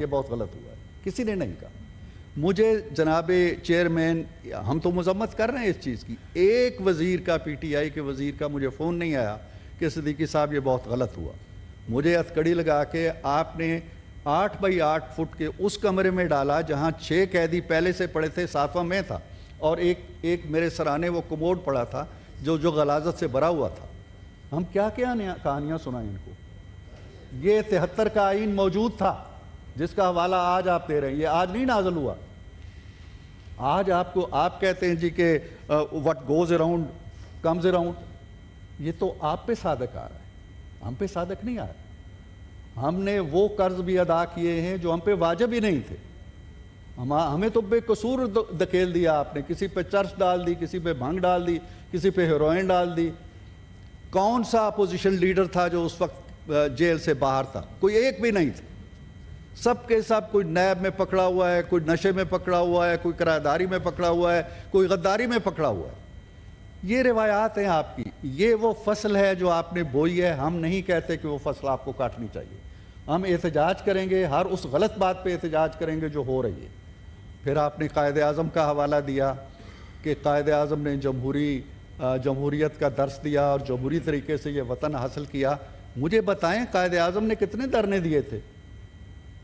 یہ بہت غلط ہوا ہے، کسی نے نہیں کہا۔ مجھے جناب چیئرمین، ہم تو مذمت کر رہے ہیں اس چیز کی، ایک وزیر کا، پی ٹی آئی کے وزیر کا مجھے فون نہیں آیا کہ صدیقی صاحب یہ بہت غلط ہوا۔ مجھے ہتھکڑی لگا کے آپ نے 8 بائی 8 فٹ کے اس کمرے میں ڈالا جہاں 6 قیدی پہلے سے پڑے تھے، 7واں میں تھا، اور ایک میرے سرانے وہ کموڈ پڑا تھا جو غلاظت سے بھرا ہوا تھا۔ ہم کیا کہانیاں سنائیں ان کو؟ یہ 73 کا آئین موجود تھا جس کا حوالہ آج آپ دے رہے ہیں، یہ آج نہیں نازل ہوا۔ آج آپ کہتے ہیں جی کہ what goes around comes around، یہ تو آپ پہ صادق آ رہا ہے، ہم پہ صادق نہیں آ رہا۔ ہم نے وہ قرض بھی ادا کیے ہیں جو ہم پہ واجب ہی نہیں تھے، ہمیں تو بے قصور دھکیل دیا آپ نے، کسی پہ چرس ڈال دی، کسی پہ بھنگ ڈال دی، کسی پہ ہیروئن ڈال دی۔ کون سا اپوزیشن لیڈر تھا جو اس وقت جیل سے باہر تھا؟ کوئی ایک بھی نہیں تھا۔ سب کے سب کوئی نیب میں پکڑا ہوا ہے، کوئی نشے میں پکڑا ہوا ہے، کوئی کرایہ داری میں پکڑا ہوا ہے، کوئی غداری میں پکڑا ہوا ہے۔ یہ روایات ہیں آپ کی، یہ وہ فصل ہے جو آپ نے بوئی ہے۔ ہم نہیں کہتے کہ وہ فصل آپ کو کاٹنی چاہیے، ہم احتجاج کریں گے، ہر اس غلط بات پہ احتجاج کریں گے جو ہو رہی ہے۔ پھر آپ نے قائد اعظم کا حوالہ دیا کہ قائد اعظم نے جمہوریت کا درس دیا اور جمہوری طریقے سے یہ وطن حاصل کیا۔ مجھے بتائیں قائد اعظم نے کتنے دھرنے دیے تھے؟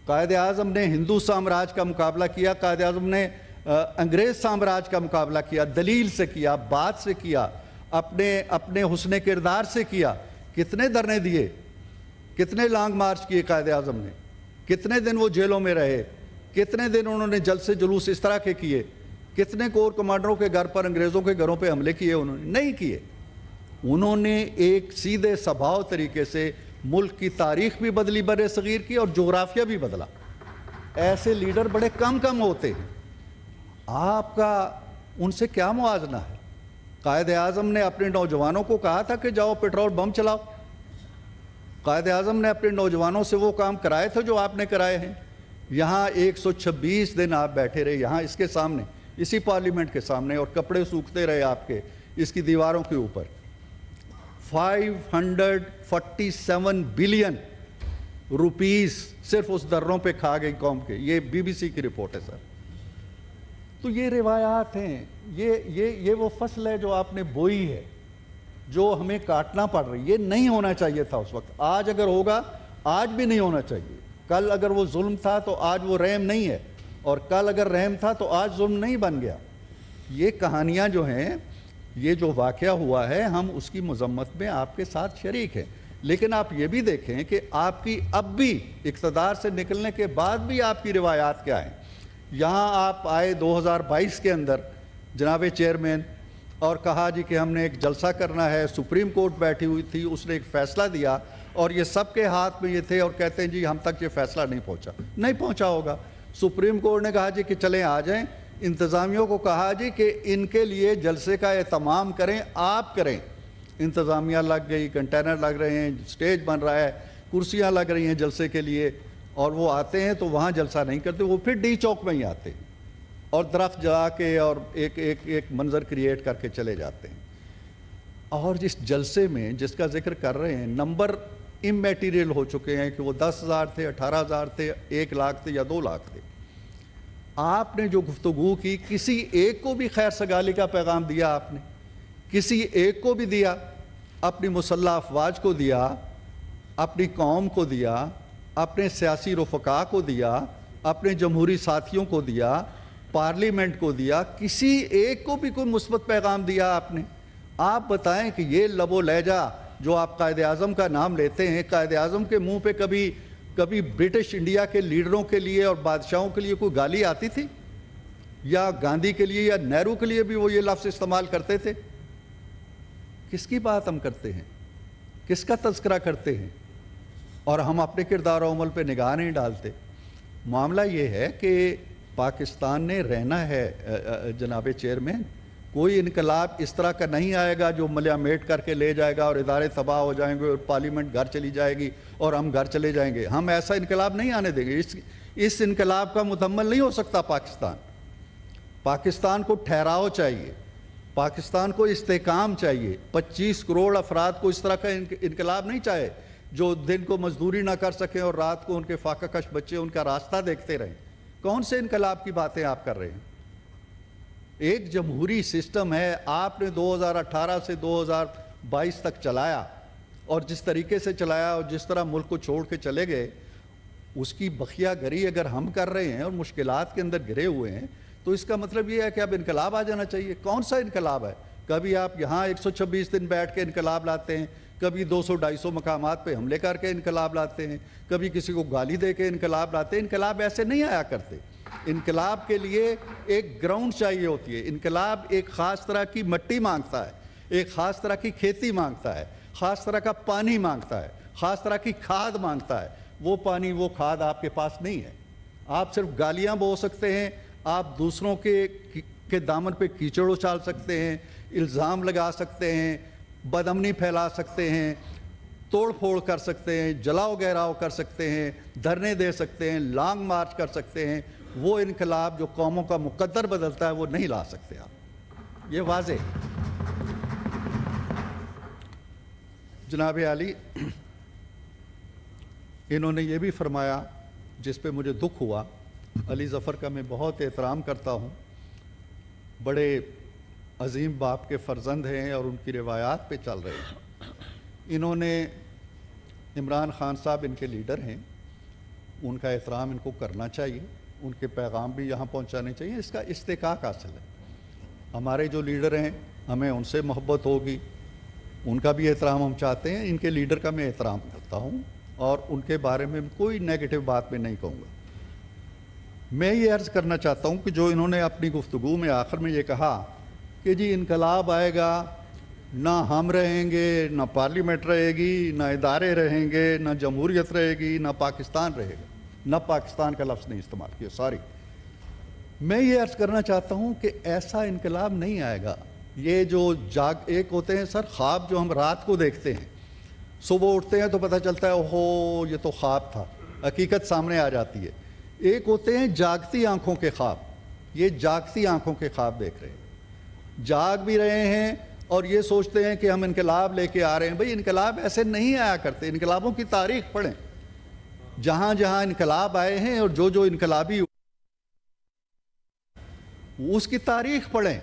قائد اعظم نے ہندو سامراج کا مقابلہ کیا، قائد اعظم نے انگریز سامراج کا مقابلہ کیا، دلیل سے کیا، بات سے کیا، اپنے حسن کردار سے کیا۔ کتنے دھرنے دیے، کتنے لانگ مارچ کیے قائد اعظم نے، کتنے دن وہ جیلوں میں رہے، کتنے دن انہوں نے جلسے جلوس اس طرح کے کیے، کتنے کور کمانڈروں کے گھر پر، انگریزوں کے گھروں پہ حملے کیے؟ انہوں نے نہیں کیے۔ انہوں نے ایک سیدھے سبھاؤ طریقے سے ملک کی تاریخ بھی بدلی بر صغیر کی اور جغرافیہ بھی بدلا۔ ایسے لیڈر بڑے کم ہوتے ہیں، آپ کا ان سے کیا موازنہ ہے؟ قائد اعظم نے اپنے نوجوانوں کو کہا تھا کہ جاؤ پیٹرول بم چلاؤ۔ قائد اعظم نے اپنے نوجوانوں سے وہ کام کرائے تھے جو آپ نے کرائے ہیں۔ یہاں 126 دن آپ بیٹھے رہے، یہاں اس کے سامنے، اسی پارلیمنٹ کے سامنے، اور کپڑے سوکھتے رہے آپ کے اس کی دیواروں کے اوپر۔ 547 بلین روپیز صرف اس دروں پہ کھا گئی قوم کے۔ یہ بی بی سی کی رپورٹ ہے سر۔ تو یہ روایات ہیں، یہ وہ فصل ہے جو آپ نے بوئی ہے، جو ہمیں کاٹنا پڑ رہی ہے۔ یہ نہیں ہونا چاہیے تھا اس وقت، آج اگر ہوگا، آج بھی نہیں ہونا چاہیے۔ کل اگر وہ ظلم تھا تو آج وہ رحم نہیں ہے، اور کل اگر رحم تھا تو آج ظلم نہیں بن گیا۔ یہ کہانیاں جو ہیں، یہ جو واقعہ ہوا ہے، ہم اس کی مذمت میں آپ کے ساتھ شریک ہیں، لیکن آپ یہ بھی دیکھیں کہ آپ کی اب بھی اقتدار سے نکلنے کے بعد بھی آپ کی روایات کیا ہیں۔ یہاں آپ آئے 2022 کے اندر جناب چیئرمین، اور کہا جی کہ ہم نے ایک جلسہ کرنا ہے، سپریم کورٹ بیٹھی ہوئی تھی، اس نے ایک فیصلہ دیا اور یہ سب کے ہاتھ میں یہ تھے، اور کہتے ہیں جی ہم تک یہ فیصلہ نہیں پہنچا ہوگا۔ سپریم کورٹ نے کہا جی کہ چلیں آ جائیں، انتظامیوں کو کہا جی کہ ان کے لیے جلسے کا اہتمام کریں، آپ کریں۔ انتظامیہ لگ گئی، کنٹینر لگ رہے ہیں، سٹیج بن رہا ہے، کرسیاں لگ رہی ہیں جلسے کے لیے، اور وہ آتے ہیں تو وہاں جلسہ نہیں کرتے، وہ پھر ڈی چوک میں ہی آتے ہیں اور درخت جلا کے اور ایک منظر کریٹ کر کے چلے جاتے ہیں۔ اور جس جلسے میں جس کا ذکر کر رہے ہیں، نمبر اممیٹیریل ہو چکے ہیں کہ وہ 10,000 تھے، 18,000 تھے، 1 لاکھ تھے یا 2 لاکھ تھے۔ آپ نے جو گفتگو کی، کسی ایک کو بھی خیر سگالی کا پیغام دیا؟ آپ نے کسی ایک کو بھی دیا؟ اپنی مسلح افواج کو دیا، اپنی قوم کو دیا، اپنے سیاسی رفقا کو دیا، اپنے جمہوری ساتھیوں کو دیا، پارلیمنٹ کو دیا؟ کسی ایک کو بھی کوئی مثبت پیغام دیا آپ نے؟ آپ بتائیں کہ یہ لب و لہجہ جو آپ قائد اعظم کا نام لیتے ہیں، قائد اعظم کے منہ پہ کبھی برٹش انڈیا کے لیڈروں کے لیے اور بادشاہوں کے لیے کوئی گالی آتی تھی؟ یا گاندھی کے لیے یا نہرو کے لیے بھی وہ یہ لفظ استعمال کرتے تھے؟ کس کی بات ہم کرتے ہیں؟ کس کا تذکرہ کرتے ہیں؟ اور ہم اپنے کردار و عمل پہ نگاہ نہیں ڈالتے۔ معاملہ یہ ہے کہ پاکستان نے رہنا ہے جناب چیئرمین، کوئی انقلاب اس طرح کا نہیں آئے گا جو ملیا میٹ کر کے لے جائے گا اور ادارے تباہ ہو جائیں گے اور پارلیمنٹ گھر چلی جائے گی اور ہم گھر چلے جائیں گے۔ ہم ایسا انقلاب نہیں آنے دیں گے۔ اس انقلاب کا مکمل نہیں ہو سکتا پاکستان کو ٹھہراؤ چاہیے، پاکستان کو استحکام چاہیے۔ 25 کروڑ افراد کو اس طرح کا انقلاب نہیں چاہے جو دن کو مزدوری نہ کر سکیں اور رات کو ان کے فاقہ کش بچے ان کا راستہ دیکھتے رہیں؟ کون سے انقلاب کی باتیں آپ کر رہے ہیں؟ ایک جمہوری سسٹم ہے، آپ نے 2018 سے 2022 تک چلایا، اور جس طریقے سے چلایا اور جس طرح ملک کو چھوڑ کے چلے گئے، اس کی بخیہ گری اگر ہم کر رہے ہیں اور مشکلات کے اندر گرے ہوئے ہیں تو اس کا مطلب یہ ہے کہ اب انقلاب آ جانا چاہیے۔ کون سا انقلاب ہے؟ کبھی آپ یہاں 126 دن بیٹھ کے انقلاب لاتے ہیں، کبھی 200-250 مقامات پہ حملے کر کے انقلاب لاتے ہیں، کبھی کسی کو گالی دے کے انقلاب لاتے ہیں۔ انقلاب ایسے نہیں آیا کرتے۔ انقلاب کے لیے ایک گراؤنڈ چاہیے ہوتی ہے۔ انقلاب ایک خاص طرح کی مٹی مانگتا ہے، ایک خاص طرح کی کھیتی مانگتا ہے، خاص طرح کا پانی مانگتا ہے، خاص طرح کی کھاد مانگتا ہے۔ وہ پانی وہ کھاد آپ کے پاس نہیں ہے۔ آپ صرف گالیاں بو سکتے ہیں، آپ دوسروں کے دامن پہ کیچڑ اچھال سکتے ہیں، الزام لگا سکتے ہیں، بدامنی پھیلا سکتے ہیں، توڑ پھوڑ کر سکتے ہیں، جلاؤ گہراؤ کر سکتے ہیں، دھرنے دے سکتے ہیں، لانگ مارچ کر سکتے ہیں۔ وہ انقلاب جو قوموں کا مقدر بدلتا ہے وہ نہیں لا سکتے آپ، یہ واضح۔ جناب عالی، انہوں نے یہ بھی فرمایا جس پہ مجھے دکھ ہوا۔ علی ظفر کا میں بہت احترام کرتا ہوں، بڑے عظیم باپ کے فرزند ہیں اور ان کی روایات پہ چل رہے ہیں۔ انہوں نے عمران خان صاحب ان کے لیڈر ہیں، ان کا احترام ان کو کرنا چاہیے، ان کے پیغام بھی یہاں پہنچانے چاہیے، اس کا استحقاق حاصل ہے۔ ہمارے جو لیڈر ہیں ہمیں ان سے محبت ہوگی، ان کا بھی احترام ہم چاہتے ہیں۔ ان کے لیڈر کا میں احترام کرتا ہوں اور ان کے بارے میں کوئی نیگیٹو بات میں نہیں کہوں گا۔ میں یہ عرض کرنا چاہتا ہوں کہ جو انہوں نے اپنی گفتگو میں آخر میں یہ کہا کہ جی انقلاب آئے گا، نہ ہم رہیں گے، نہ پارلیمنٹ رہے گی، نہ ادارے رہیں گے، نہ جمہوریت رہے گی، نہ پاکستان رہے گا، نہ پاکستان کا لفظ نہیں استعمال کیا، سوری۔ میں یہ عرض کرنا چاہتا ہوں کہ ایسا انقلاب نہیں آئے گا۔ یہ جو ایک ہوتے ہیں سر خواب جو ہم رات کو دیکھتے ہیں، صبح اٹھتے ہیں تو پتہ چلتا ہے اوہو یہ تو خواب تھا، حقیقت سامنے آ جاتی ہے۔ ایک ہوتے ہیں جاگتی آنکھوں کے خواب، یہ جاگتی آنکھوں کے خواب دیکھ رہے ہیں، جاگ بھی رہے ہیں اور یہ سوچتے ہیں کہ ہم انقلاب لے کے آ رہے ہیں۔ بھئی انقلاب ایسے نہیں آیا کرتے، انقلابوں کی تاریخ پڑھیں، جہاں جہاں انقلاب آئے ہیں اور جو جو انقلابی اس کی تاریخ پڑھیں۔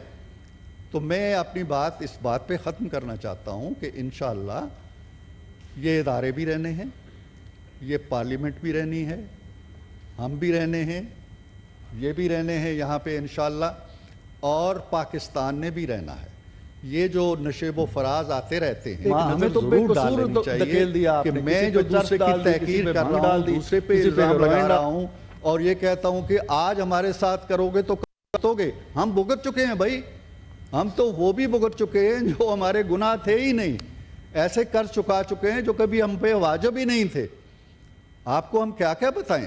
تو میں اپنی بات اس بات پہ ختم کرنا چاہتا ہوں کہ انشاءاللہ یہ ادارے بھی رہنے ہیں، یہ پارلیمنٹ بھی رہنی ہے، ہم بھی رہنے ہیں، یہ بھی رہنے ہیں یہاں پہ انشاءاللہ، اور پاکستان نے بھی رہنا ہے۔ یہ جو نشیب و فراز آتے رہتے ہیں ہمیں تو بے قصور دھکیل دیا آپ کہ نے، میں جو دوسرے کی تحقیر کر رہا ہوں، دوسرے پہ الزام لگا رہا ہوں اور یہ کہتا ہوں کہ آج ہمارے ساتھ کرو گے تو کرو گے۔ ہم بھگت چکے ہیں بھائی، ہم تو وہ بھی بھگت چکے ہیں جو ہمارے گناہ تھے ہی نہیں، ایسے کر چکا چکے ہیں جو کبھی ہم پہ واجب ہی نہیں تھے۔ آپ کو ہم کیا کیا بتائیں؟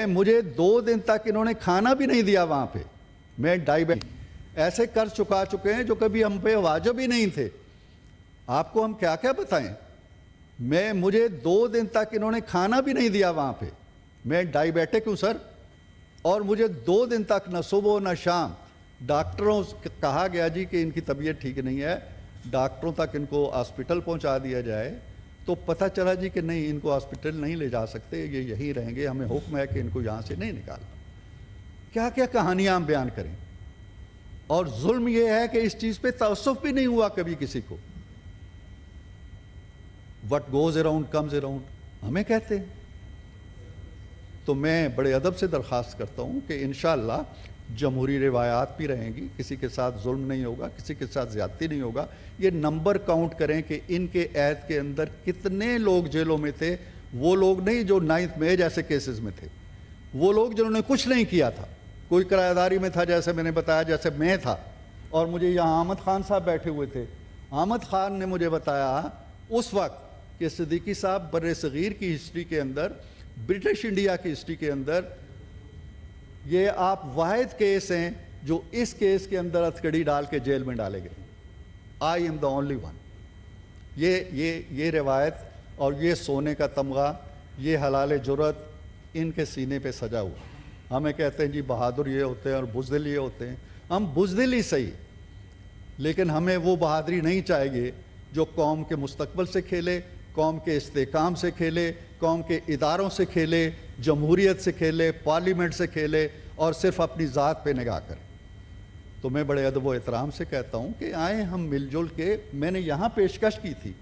مجھے 2 دن تک انہوں نے کھانا بھی نہیں دیا وہاں پہ، میں ایسے کر چکے ہیں جو کبھی ہم پہ واجب ہی نہیں تھے۔ آپ کو ہم کیا کیا بتائیں؟ مجھے 2 دن تک انہوں نے کھانا بھی نہیں دیا وہاں پہ، میں ڈائیبیٹک ہوں سر، اور مجھے 2 دن تک نہ صبح نہ شام، ڈاکٹروں کہا گیا جی کہ ان کی طبیعت ٹھیک نہیں ہے، ڈاکٹروں تک ان کو ہاسپٹل پہنچا دیا جائے، تو پتہ چلا جی کہ نہیں ان کو ہاسپٹل نہیں لے جا سکتے، یہ یہیں رہیں گے، ہمیں حکم ہے کہ ان کو یہاں سے نہیں نکالنا۔ کیا کیا کہانیاں ہم بیان کریں؟ اور ظلم یہ ہے کہ اس چیز پہ تعصب بھی نہیں ہوا کبھی کسی کو۔ What goes around comes around ہمیں کہتے ہیں۔ تو میں بڑے ادب سے درخواست کرتا ہوں کہ انشاءاللہ جمہوری روایات بھی رہیں گی، کسی کے ساتھ ظلم نہیں ہوگا، کسی کے ساتھ زیادتی نہیں ہوگا۔ یہ نمبر کاؤنٹ کریں کہ ان کے عہد کے اندر کتنے لوگ جیلوں میں تھے، وہ لوگ نہیں جو 9 مئی جیسے کیسز میں تھے، وہ لوگ جنہوں نے کچھ نہیں کیا تھا، کوئی کرایہ داری میں تھا جیسے میں نے بتایا، جیسے میں تھا، اور مجھے یہاں احمد خان صاحب بیٹھے ہوئے تھے۔ احمد خان نے مجھے بتایا اس وقت کہ صدیقی صاحب بر صغیر کی ہسٹری کے اندر، برٹش انڈیا کی ہسٹری کے اندر یہ آپ واحد کیس ہیں جو اس کیس کے اندر ہتھکڑی ڈال کے جیل میں ڈالے گئے۔ I am the only one. یہ روایت اور یہ سونے کا تمغہ، یہ حلال جرت ان کے سینے پہ سجا ہوا۔ ہمیں کہتے ہیں جی بہادر یہ ہوتے ہیں اور بزدل یہ ہوتے ہیں، ہم بزدل ہی صحیح، لیکن ہمیں وہ بہادری نہیں چاہیے جو قوم کے مستقبل سے کھیلے، قوم کے استحکام سے کھیلے، قوم کے اداروں سے کھیلے، جمہوریت سے کھیلے، پارلیمنٹ سے کھیلے اور صرف اپنی ذات پہ نگاہ کرے۔ تو میں بڑے ادب و احترام سے کہتا ہوں کہ آئیں ہم مل جل کے، میں نے یہاں پیشکش کی تھی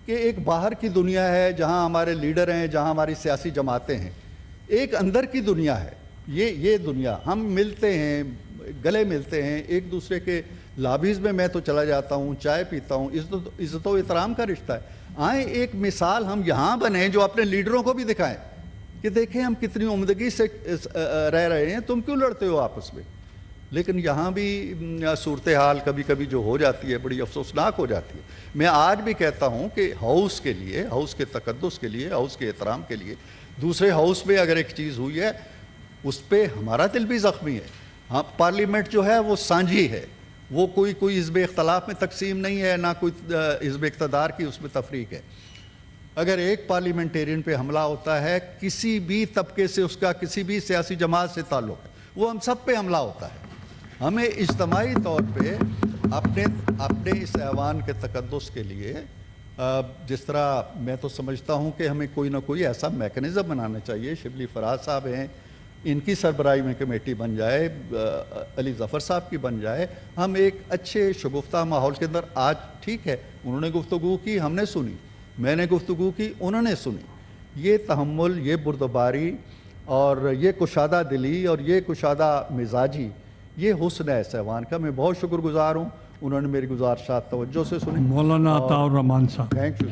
کہ ایک باہر کی دنیا ہے جہاں ہمارے لیڈر ہیں، جہاں ہماری سیاسی جماعتیں ہیں، ایک اندر کی دنیا ہے، یہ دنیا، ہم ملتے ہیں، گلے ملتے ہیں ایک دوسرے کے لابیز میں تو چلا جاتا ہوں، چائے پیتا ہوں، عزت و احترام کا رشتہ ہے۔ آئیں ایک مثال ہم یہاں بنیں جو اپنے لیڈروں کو بھی دکھائیں کہ دیکھیں ہم کتنی عمدگی سے رہ رہے ہیں، تم کیوں لڑتے ہو آپس میں؟ لیکن یہاں بھی صورتحال کبھی کبھی جو ہو جاتی ہے بڑی افسوسناک ہو جاتی ہے۔ میں آج بھی کہتا ہوں کہ ہاؤس کے لیے، ہاؤس کے تقدس کے لیے، ہاؤس کے احترام کے لیے، دوسرے ہاؤس میں اگر ایک چیز ہوئی ہے اس پہ ہمارا دل بھی زخمی ہے۔ ہاں، پارلیمنٹ جو ہے وہ سانجھی ہے، وہ کوئی حزب اختلاف میں تقسیم نہیں ہے، نہ کوئی حزب اقتدار کی اس میں تفریق ہے۔ اگر ایک پارلیمنٹیرین پہ حملہ ہوتا ہے، کسی بھی طبقے سے اس کا کسی بھی سیاسی جماعت سے تعلق ہے، وہ ہم سب پہ حملہ ہوتا ہے۔ ہمیں اجتماعی طور پہ اپنے اس ایوان کے تقدس کے لیے، جس طرح میں تو سمجھتا ہوں کہ ہمیں کوئی نہ کوئی ایسا میکنزم بنانا چاہیے۔ شبلی فراز صاحب ہیں، ان کی سربراہی میں کمیٹی بن جائے، علی ظفر صاحب کی بن جائے، ہم ایک اچھے شگفتہ ماحول کے اندر، آج ٹھیک ہے انہوں نے گفتگو کی، ہم نے سنی، میں نے گفتگو کی، انہوں نے سنی، یہ تحمل، یہ بردباری اور یہ کشادہ دلی اور یہ کشادہ مزاجی، یہ حسن ہے اس ایوان کا۔ میں بہت شکر گزار ہوں، انہوں نے میری گزارشات توجہ سے سنی۔ مولانا عطاء الرحمان صاحب، تھینک یو۔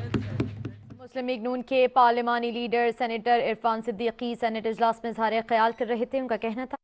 مسلم لیگ نون کے پارلیمانی leader senator Irfan Siddiqui senate اجلاس میں اظہار خیال کر رہے تھے۔ ان کا کہنا تھا